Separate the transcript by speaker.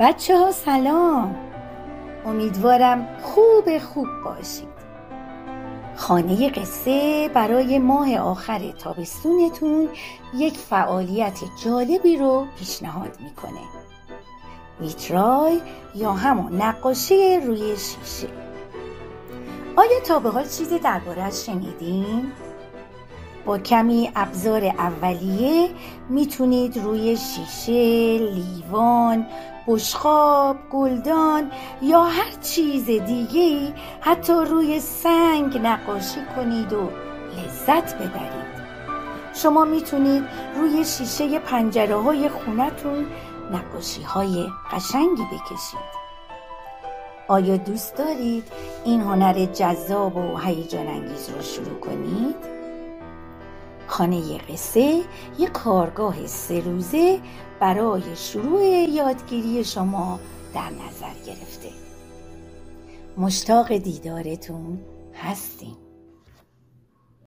Speaker 1: بچه ها سلام، امیدوارم خوب باشید. خانه قصه برای ماه آخر تابستونتون یک فعالیت جالبی رو پیشنهاد میکنه. ویترای یا همون نقاشی روی شیشه. آیا تا به حال چیزی درباره‌اش شنیدین؟ با کمی ابزار اولیه میتونید روی شیشه، لیوان، بشقاب، گلدان یا هر چیز دیگه‌ای، حتی روی سنگ نقاشی کنید و لذت ببرید. شما میتونید روی شیشه پنجره‌های خونتون نقاشی‌های قشنگی بکشید. آیا دوست دارید این هنر جذاب و هیجان انگیز رو شروع کنید؟ خانه قصه یک کارگاه 3 روزه برای شروع یادگیری شما در نظر گرفته. مشتاق دیدارتون هستیم.